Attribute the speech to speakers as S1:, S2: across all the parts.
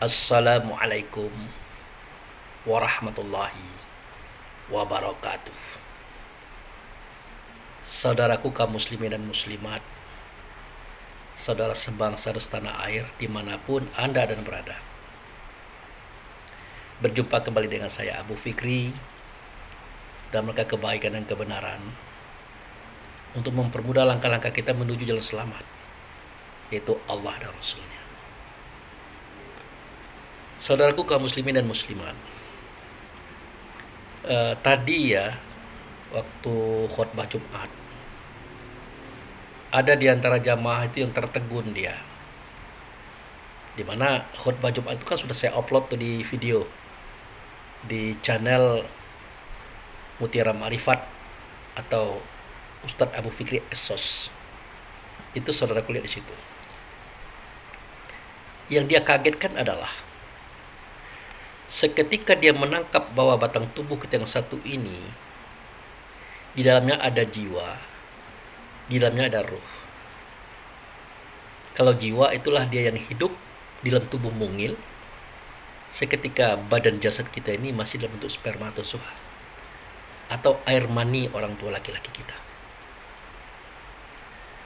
S1: Assalamualaikum warahmatullahi wabarakatuh. Saudaraku kaum muslimin dan muslimat, saudara sebangsa dan setanah air dimanapun Anda dan berada. Berjumpa kembali dengan saya Abu Fikri dalam rangka kebaikan dan kebenaran untuk mempermudah langkah-langkah kita menuju jalan selamat, yaitu Allah dan Rasulnya. Saudaraku kaum muslimin dan muslimat, tadi ya waktu khutbah Jumat ada di antara jamaah itu yang tertegun dia, dimana khutbah Jumat itu kan sudah saya upload tuh di video di channel Mutiara Ma'rifat atau Ustadz Abu Fikri Esos. Itu saudaraku lihat di situ. Yang dia kagetkan adalah seketika dia menangkap bahwa batang tubuh kita yang satu ini di dalamnya ada jiwa, di dalamnya ada ruh. Kalau jiwa itulah dia yang hidup di dalam tubuh mungil, seketika badan jasad kita ini masih dalam bentuk spermatozoa atau air mani orang tua laki-laki kita.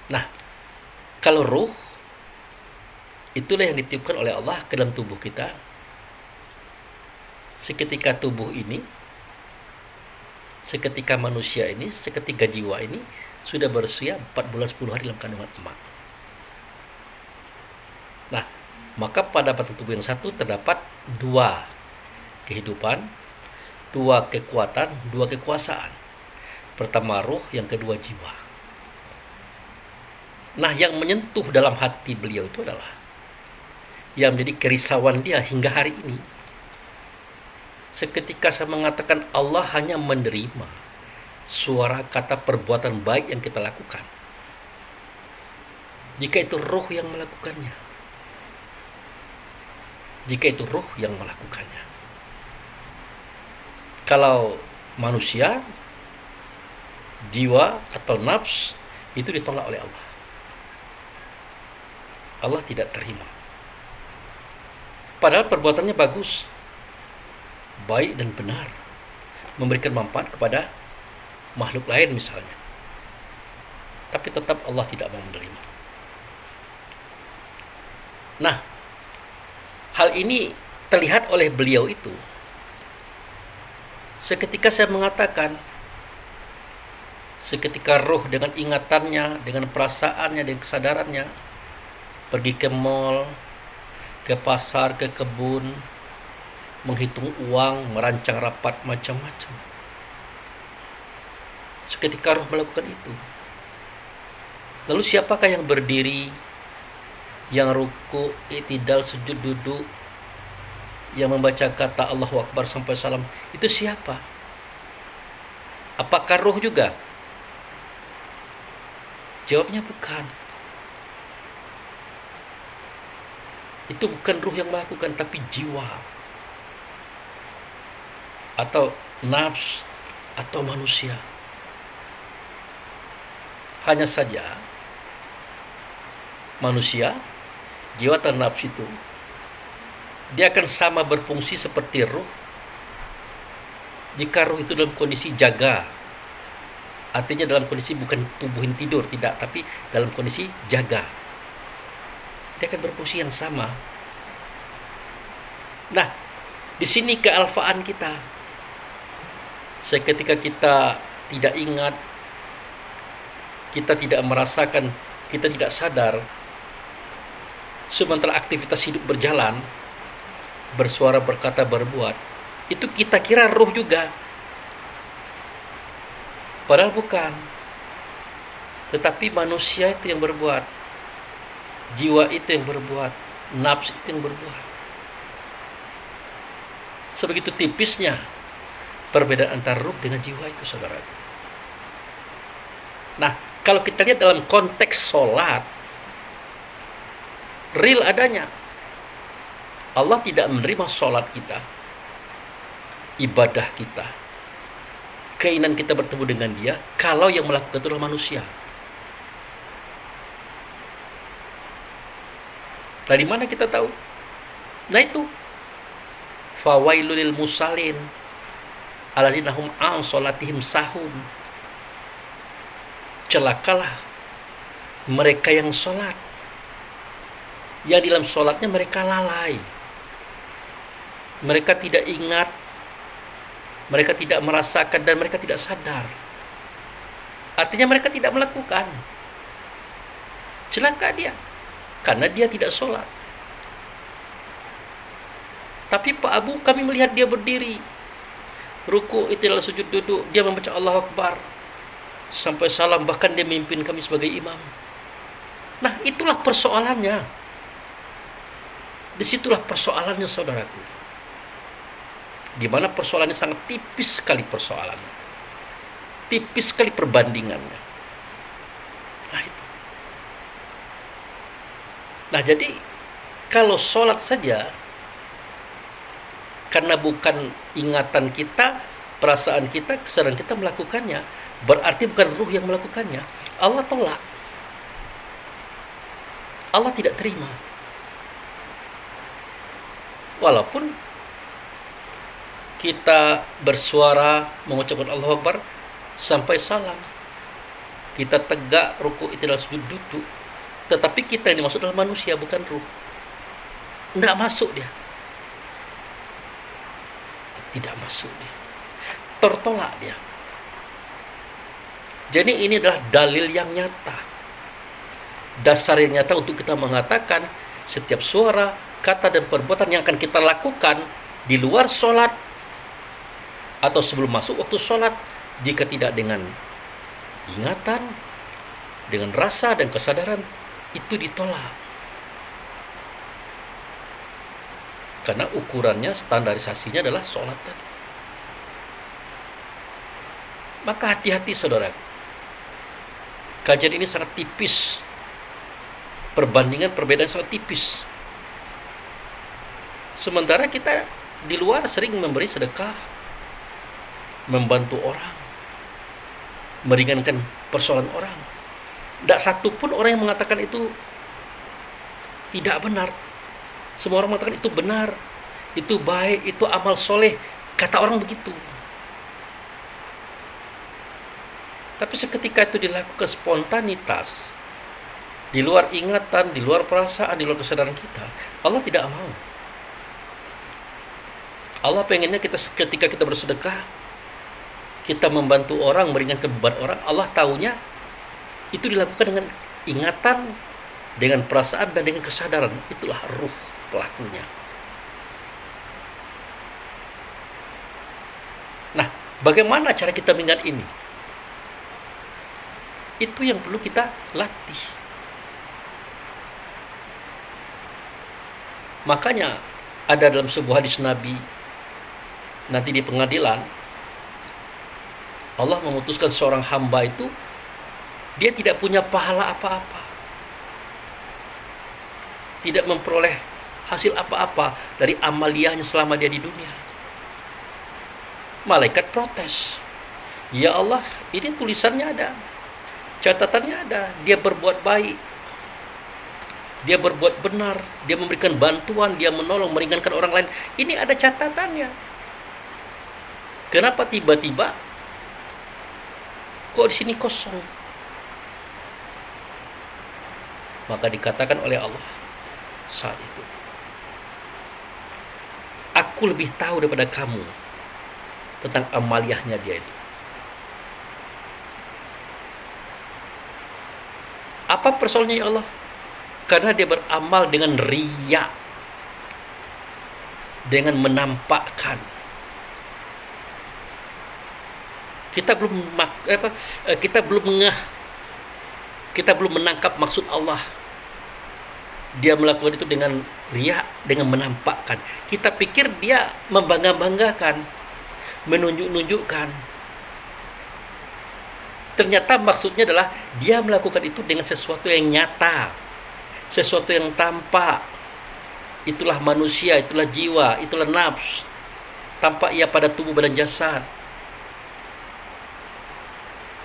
S1: Nah, kalau ruh itulah yang ditiupkan oleh Allah ke dalam tubuh kita. Seketika tubuh ini, seketika manusia ini, seketika jiwa ini sudah berusia 4 bulan 10 hari dalam kandungan emak. Nah, maka pada batang tubuh yang satu terdapat 2 kehidupan, 2 kekuatan, 2 kekuasaan. Pertama ruh, yang kedua jiwa. Nah, yang menyentuh dalam hati beliau itu adalah yang menjadi kerisauan dia hingga hari ini. Seketika saya mengatakan Allah hanya menerima suara kata perbuatan baik yang kita lakukan, jika itu ruh yang melakukannya. Jika itu ruh yang melakukannya. Kalau manusia, jiwa atau nafs itu ditolak oleh Allah. Allah tidak terima. Padahal perbuatannya bagus, baik dan benar, memberikan manfaat kepada makhluk lain misalnya, tapi tetap Allah tidak mau menerima. Nah, hal ini terlihat oleh beliau itu seketika saya mengatakan, seketika ruh dengan ingatannya, dengan perasaannya, dengan kesadarannya pergi ke mall, ke pasar, ke kebun, menghitung uang, merancang rapat macam-macam. Seketika roh melakukan itu. Lalu siapakah yang berdiri, yang ruku, i'tidal, sujud, duduk, yang membaca kata Allahu Akbar sampai salam? Itu siapa? Apakah roh juga? Jawabnya bukan. Itu bukan ruh yang melakukan, tapi jiwa atau nafs atau manusia. Hanya saja manusia, jiwa atau nafs itu dia akan sama berfungsi seperti ruh jika ruh itu dalam kondisi jaga. Artinya dalam kondisi bukan tubuhin tidur, tidak, tapi dalam kondisi jaga. Dia akan berfungsi yang sama. Nah, di sini kealfaan kita. Seketika kita tidak ingat, kita tidak merasakan, kita tidak sadar, sementara aktivitas hidup berjalan, bersuara, berkata, berbuat, itu kita kira ruh juga. Padahal bukan. Tetapi manusia itu yang berbuat, jiwa itu yang berbuat, nafsu itu yang berbuat. Sebegitu tipisnya perbedaan antara ruh dengan jiwa itu, saudara. Nah, kalau kita lihat dalam konteks sholat, real adanya, Allah tidak menerima sholat kita, ibadah kita, keinginan kita bertemu dengan dia, kalau yang melakukan itu adalah manusia. Dari mana kita tahu? Nah itu, fawailul lil musallin alladzina hum an salatihim sahun. Celakalah mereka yang sholat, yang di dalam sholatnya mereka lalai, mereka tidak ingat, mereka tidak merasakan, dan mereka tidak sadar. Artinya mereka tidak melakukan. Celaka dia, karena dia tidak sholat. Tapi Pak Abu, kami melihat dia berdiri, ruku, i'tidal, sujud, duduk, dia membaca Allahu Akbar sampai salam, bahkan dia memimpin kami sebagai imam. Nah, itulah persoalannya. Disitulah persoalannya, saudaraku. Di mana persoalannya sangat tipis sekali persoalannya. Tipis sekali perbandingannya. Nah, itu. Nah, jadi kalau sholat saja, karena bukan ingatan kita, perasaan kita, kesadaran kita melakukannya, berarti bukan ruh yang melakukannya. Allah tolak. Allah tidak terima. Walaupun kita bersuara mengucapkan Allahu Akbar sampai salam, kita tegak, ruku, i'tidal, sujud, duduk, tetapi kita ini masuk dalam manusia, bukan ruh. Tidak masuk dia. Tidak masuk dia. Tertolak dia. Jadi ini adalah dalil yang nyata. Dasar yang nyata untuk kita mengatakan setiap suara, kata, dan perbuatan yang akan kita lakukan di luar sholat atau sebelum masuk waktu sholat, jika tidak dengan ingatan, dengan rasa dan kesadaran, itu ditolak. Karena ukurannya, standarisasinya adalah sholat tadi. Maka hati-hati, saudara. Kajian ini sangat tipis. Perbandingan, perbedaan sangat tipis. Sementara kita di luar sering memberi sedekah, membantu orang, meringankan persoalan orang. Tidak satu pun orang yang mengatakan itu tidak benar. Semua orang mengatakan itu benar, itu baik, itu amal soleh. Kata orang begitu. Tapi seketika itu dilakukan spontanitas, di luar ingatan, di luar perasaan, di luar kesadaran kita, Allah tidak mau. Allah pengennya kita ketika kita bersedekah, kita membantu orang, meringankan beban orang, Allah tahunya itu dilakukan dengan ingatan, dengan perasaan, dan dengan kesadaran. Itulah ruh pelakunya. Nah, bagaimana cara kita mengingat ini? Itu yang perlu kita latih. Makanya ada dalam sebuah hadis Nabi, nanti di pengadilan, Allah memutuskan seorang hamba itu dia tidak punya pahala apa-apa, tidak memperoleh hasil apa-apa dari amaliyahnya selama dia di dunia. Malaikat protes, ya Allah, ini tulisannya ada, catatannya ada, dia berbuat baik, dia berbuat benar, dia memberikan bantuan, dia menolong, meringankan orang lain, ini ada catatannya. Kenapa tiba-tiba kok di sini kosong? Maka dikatakan oleh Allah saat itu, aku lebih tahu daripada kamu tentang amaliyahnya dia itu. Apa persoalannya ya Allah? Karena dia beramal dengan riya, dengan menampakkan. Kita belum menangkap maksud Allah. Dia melakukan itu dengan riya, dengan menampakkan. Kita pikir dia membangga-banggakan, menunjuk-nunjukkan. Ternyata maksudnya adalah dia melakukan itu dengan sesuatu yang nyata, sesuatu yang tampak. Itulah manusia, itulah jiwa, itulah nafs. Tampak ia pada tubuh badan jasad.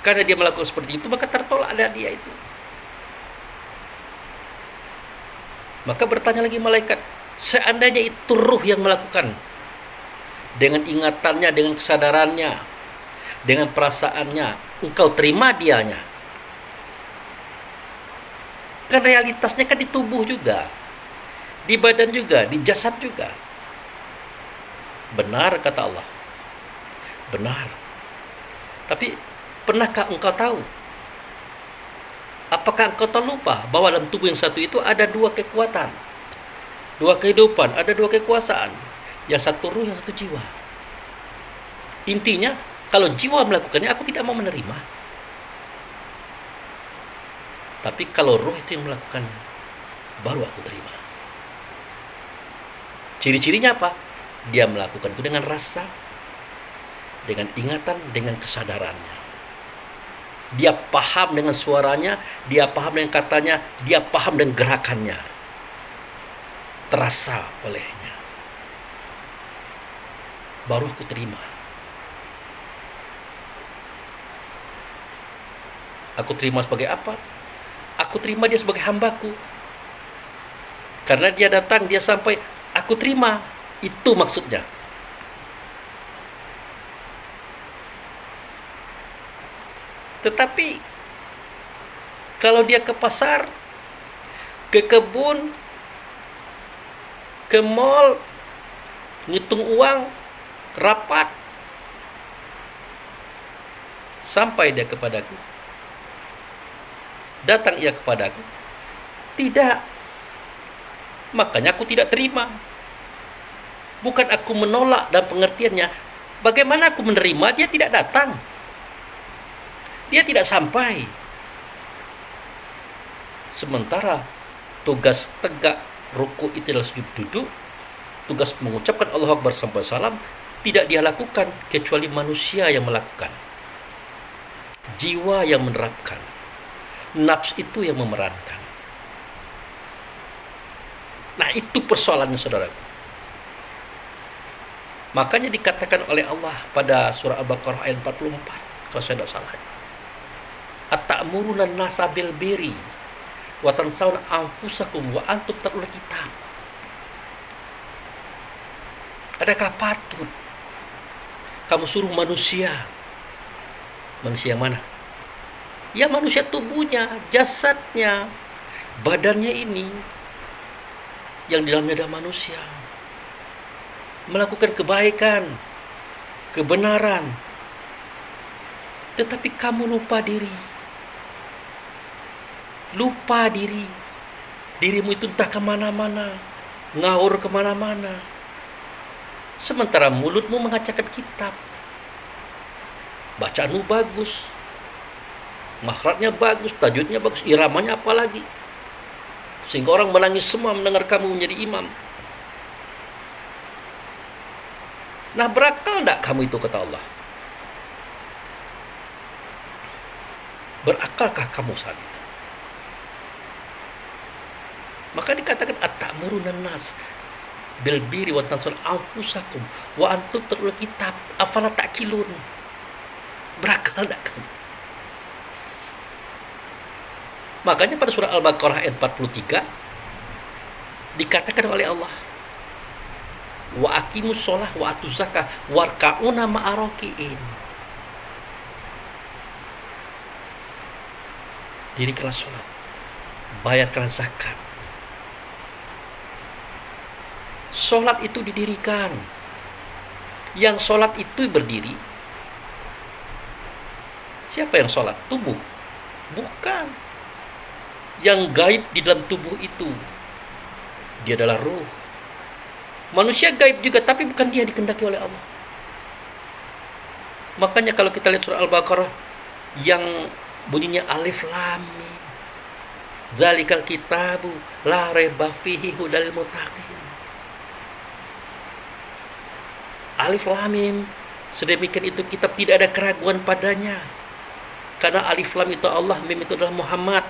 S1: Karena dia melakukan seperti itu, maka tertolak ada dia itu. Maka bertanya lagi malaikat, Seandainya itu ruh yang melakukan, dengan ingatannya, dengan kesadarannya, dengan perasaannya, engkau terima dianya. Kan realitasnya kan di tubuh juga, di badan juga, di jasad juga. Benar kata Allah. Benar. Tapi pernahkah engkau tahu? Apakah engkau terlupa bahwa dalam tubuh yang satu itu ada dua kekuatan, dua kehidupan, ada dua kekuasaan. Yang satu ruh, yang satu jiwa. Intinya, kalau jiwa melakukannya, aku tidak mau menerima. Tapi kalau ruh itu yang melakukannya, baru aku terima. Ciri-cirinya apa? Dia melakukan itu dengan rasa, dengan ingatan, dengan kesadarannya. Dia paham dengan suaranya, dia paham dengan katanya, dia paham dengan gerakannya. Terasa olehnya. Baru aku terima. Aku terima sebagai apa? Aku terima dia sebagai hambaku. Karena dia datang, dia sampai, aku terima. Itu maksudnya. Tetapi kalau dia ke pasar, ke kebun, ke mall, ngitung uang, rapat, sampai dia kepadaku, datang ia kepadaku, tidak, makanya aku tidak terima. Bukan aku menolak dan pengertiannya, bagaimana aku menerima dia tidak datang, dia tidak sampai. Sementara tugas tegak ruku itu adalah sujud duduk, tugas mengucapkan Allahu Akbar sampai salam tidak dia lakukan kecuali manusia yang melakukan, jiwa yang menerapkan, nafs itu yang memerankan. Nah, itu persoalannya, saudaraku. Makanya dikatakan oleh Allah pada surah Al-Baqarah ayat 44, kalau saya tidak salah, at-ta'muruna an-nasa bil birri wa tansawna anfusakum wa antum tatlul kitab. Adakah patut kamu suruh manusia yang mana? Ya, manusia tubuhnya, jasadnya, badannya ini, yang di dalamnya ada manusia, melakukan kebaikan, kebenaran, tetapi kamu lupa diri. Lupa diri. Dirimu itu entah kemana-mana, ngawur kemana-mana. Sementara mulutmu mengajarkan kitab. Bacaanmu bagus, makhrajnya bagus, tajwidnya bagus, iramanya apalagi, sehingga orang menangis semua mendengar kamu menjadi imam. Nah, berakal enggak kamu itu, kata Allah? Berakalkah kamu saat itu? Maka dikatakan at-ta'muruna nas bil birri wa tansawna anfusakum wa antum tatlul kitab afala ta'qilun. Berakal enggak kamu? Makanya pada surah Al-Baqarah ayat 43 dikatakan oleh Allah, wa aqimus shalah wa atuz zakah warka'una ma'arakiin. Dirikanlah sholat, bayarkanlah zakat. Sholat itu didirikan. Yang sholat itu berdiri. Siapa yang sholat? Tubuh? Bukan. Yang gaib di dalam tubuh itu, dia adalah ruh. Manusia gaib juga, tapi bukan dia dikehendaki oleh Allah. Makanya kalau kita lihat surah Al-Baqarah yang bunyinya alif lam mim, zalikal kitabu la raiba fihi hudal muttaqin. Alif lam mim, sedemikian itu kitab tidak ada keraguan padanya. Karena alif lam itu Allah, mim itu adalah Muhammad.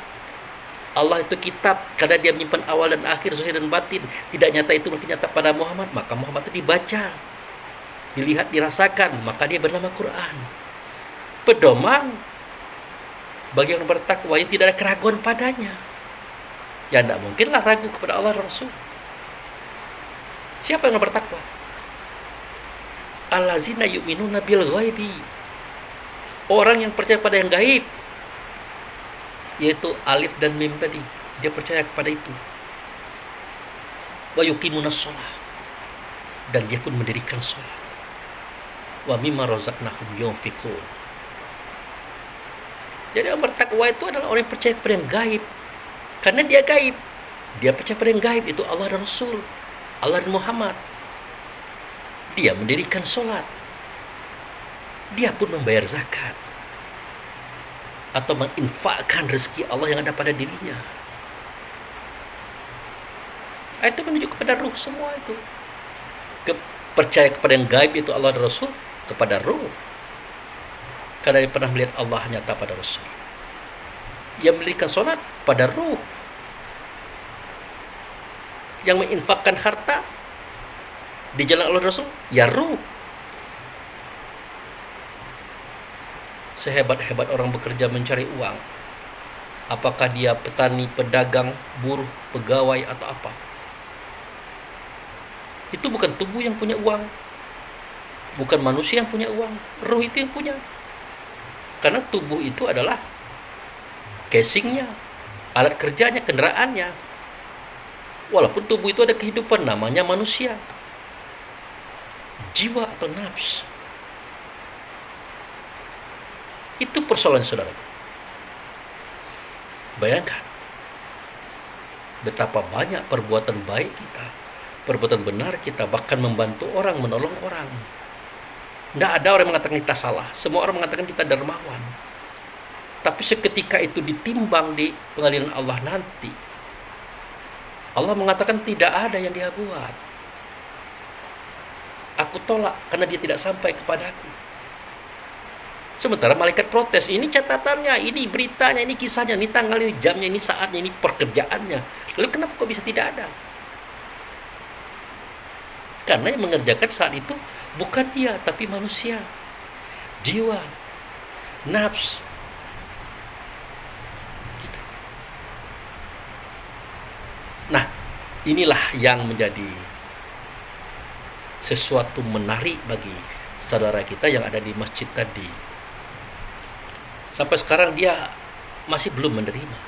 S1: Allah itu kitab, karena dia menyimpan awal dan akhir, zahir dan batin. Tidak nyata itu mungkin nyata pada Muhammad, maka Muhammad itu dibaca, dilihat, dirasakan, maka dia bernama Quran. Pedoman bagi orang bertakwa yang tidak ada keraguan padanya. Ya, tidak mungkinlah ragu kepada Allah dan Rasul. Siapa yang bertakwa? Allazina yu'minuna bil ghaibi. Orang yang percaya pada yang gaib. Yaitu alif dan mim tadi. Dia percaya kepada itu. Wa yuqimunas shalah. Dan dia pun mendirikan salat. Wa mimma razaqnahum yunfiqun. Jadi orang bertakwa itu adalah orang yang percaya kepada yang gaib. Karena dia gaib. Dia percaya pada yang gaib, itu Allah dan Rasul, Allah dan Muhammad. Dia mendirikan sholat. Dia pun membayar zakat. Atau menginfakkan rezeki Allah yang ada pada dirinya. Itu menunjuk kepada ruh semua itu. Percaya kepada yang gaib itu Allah dan Rasul, kepada ruh. Karena dia pernah melihat Allah nyata pada Rasul. Yang mendirikan sholat pada ruh. Yang menginfakkan harta di jalan Allah dan Rasul, ya ruh. Sehebat-hebat orang bekerja mencari uang, apakah dia petani, pedagang, buruh, pegawai, atau apa, itu bukan tubuh yang punya uang, bukan manusia yang punya uang, ruh itu yang punya. Karena tubuh itu adalah casingnya, alat kerjanya, kendaraannya. Walaupun tubuh itu ada kehidupan, namanya manusia. Jiwa atau nafs. Itu persoalan saudara. Bayangkan betapa banyak perbuatan baik kita, perbuatan benar kita, bahkan membantu orang, menolong orang. Tidak ada orang yang mengatakan kita salah. Semua orang mengatakan kita dermawan. Tapi seketika itu ditimbang di pengadilan Allah nanti, Allah mengatakan tidak ada yang dia buat. Aku tolak karena dia tidak sampai kepadaku. Sementara malaikat protes, ini catatannya, ini beritanya, ini kisahnya, ini tanggal, ini jamnya, ini saatnya, ini pekerjaannya. Lalu kenapa kok bisa tidak ada? Karena yang mengerjakan saat itu bukan dia, tapi manusia. Jiwa, nafs. Gitu. Nah, inilah yang menjadi sesuatu menarik bagi saudara kita yang ada di masjid tadi. Sampai sekarang dia masih belum menerima.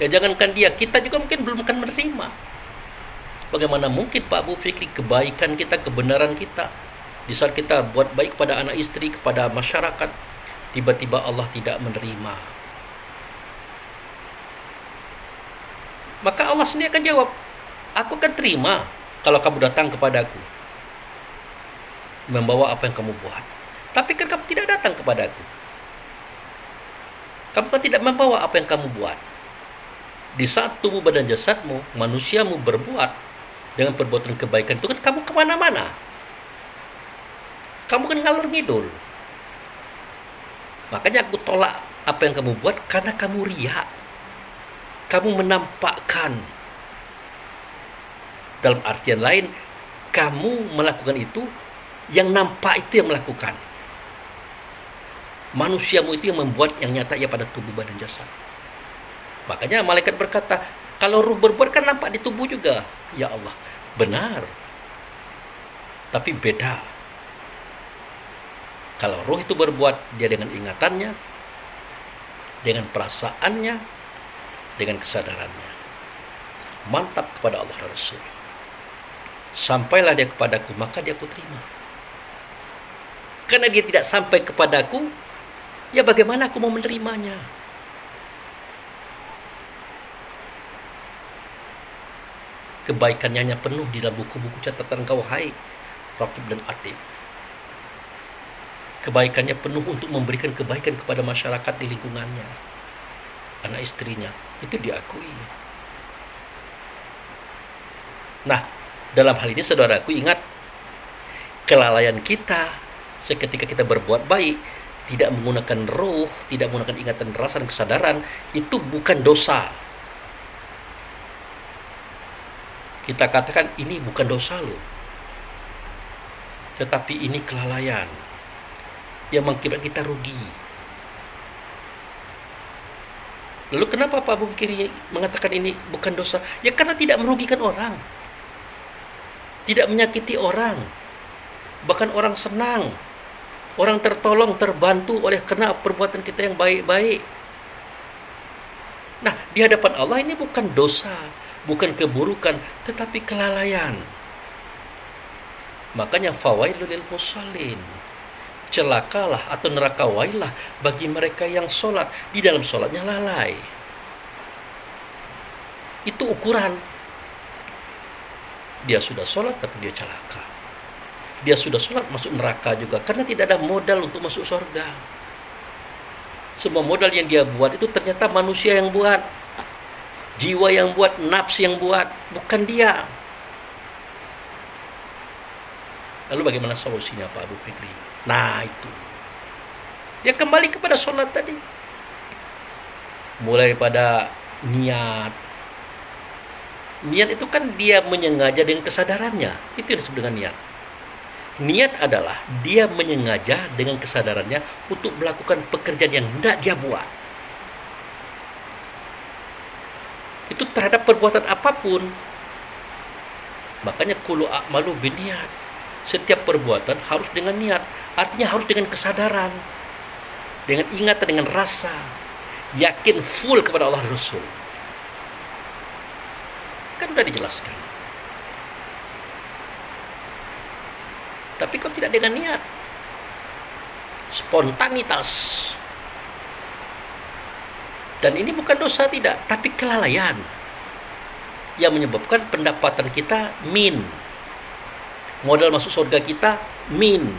S1: Ya jangankan dia, kita juga mungkin belum akan menerima. Bagaimana mungkin Pak Abu Fikri, kebaikan kita, kebenaran kita, di saat kita buat baik kepada anak istri, kepada masyarakat, tiba-tiba Allah tidak menerima. Maka Allah sendiri akan jawab, aku akan terima kalau kamu datang kepadaku, membawa apa yang kamu buat. Tapi kan kamu tidak datang kepadaku. Kamu kan tidak membawa apa yang kamu buat. Di saat tubuh badan jasadmu, manusiamu berbuat dengan perbuatan kebaikan itu kan kamu kemana-mana. Kamu kan ngalur ngidul. Makanya aku tolak apa yang kamu buat karena kamu riya. Kamu menampakkan. Dalam artian lain, kamu melakukan itu, yang nampak itu yang melakukan. Manusiamu itu yang membuat, yang nyata ia pada tubuh badan jasad. Makanya malaikat berkata, kalau ruh berbuat kan nampak di tubuh juga. Ya Allah, benar. Tapi beda. Kalau ruh itu berbuat, dia dengan ingatannya, dengan perasaannya, dengan kesadarannya. Mantap kepada Allah dan Rasul. Sampailah dia kepadaku, maka dia aku terima. Karena dia tidak sampai kepadaku, ya bagaimana aku mau menerimanya? Kebaikannya hanya penuh di dalam buku-buku catatan kau, hai Raqib dan Atid. Kebaikannya penuh untuk memberikan kebaikan kepada masyarakat di lingkungannya, anak istrinya, itu diakui. Nah, dalam hal ini saudaraku ingat, kelalaian kita seketika kita berbuat baik, tidak menggunakan ruh, tidak menggunakan ingatan, rasa, dan kesadaran, itu bukan dosa. Kita katakan ini bukan dosa loh, tetapi ini kelalaian yang mengakibatkan kita rugi. Lalu kenapa Pak Abu Fikri mengatakan ini bukan dosa? Ya karena tidak merugikan orang, tidak menyakiti orang. Bahkan orang senang, orang tertolong, terbantu oleh karena perbuatan kita yang baik-baik. Nah, di hadapan Allah ini bukan dosa, bukan keburukan, tetapi kelalaian. Makanya fawailul lil musallin. Celakalah atau neraka wailah bagi mereka yang sholat, di dalam sholatnya lalai. Itu ukuran. Dia sudah sholat tapi dia celaka. Dia sudah sholat masuk neraka juga karena tidak ada modal untuk masuk surga. Semua modal yang dia buat itu ternyata manusia yang buat, jiwa yang buat, nafsu yang buat, bukan dia. Lalu bagaimana solusinya Pak Abu Fikri? Nah itu, dia kembali kepada sholat tadi. Mulai pada niat. Niat itu kan dia menyengaja dengan kesadarannya. Itu yang disebut dengan niat. Niat adalah dia menyengaja dengan kesadarannya untuk melakukan pekerjaan yang hendak dia buat. Itu terhadap perbuatan apapun. Makanya kullu a'malu binniyat. Setiap perbuatan harus dengan niat. Artinya harus dengan kesadaran, dengan ingatan, dengan rasa, yakin full kepada Allah dan Rasul. Kan sudah dijelaskan. Tapi kok tidak dengan niat, spontanitas. Dan ini bukan dosa tidak, tapi kelalaian yang menyebabkan pendapatan kita min, modal masuk surga kita min.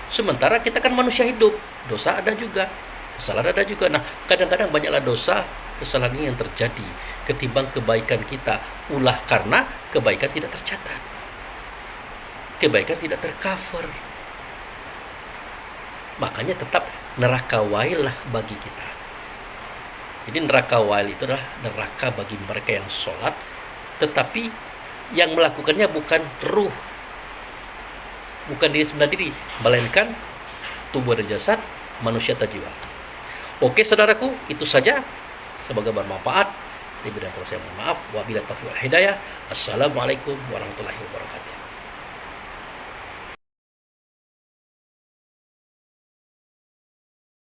S1: Sementara kita kan manusia hidup, dosa ada juga, kesalahan ada juga. Nah, kadang-kadang banyaklah dosa, kesalahan ini yang terjadi ketimbang kebaikan kita, ulah karena kebaikan tidak tercatat, kebaikan tidak tercover. Makanya tetap neraka wail lah bagi kita. Jadi neraka wail itu adalah neraka bagi mereka yang sholat, tetapi yang melakukannya bukan ruh, bukan diri sebenar diri, melainkan tubuh dan jasad manusia atau jiwa. Oke saudaraku, itu saja. Semoga bermanfaat. Lebih dan kurang saya mohon maaf. Wabillahi taufiq wal hidayah. Assalamualaikum warahmatullahi wabarakatuh.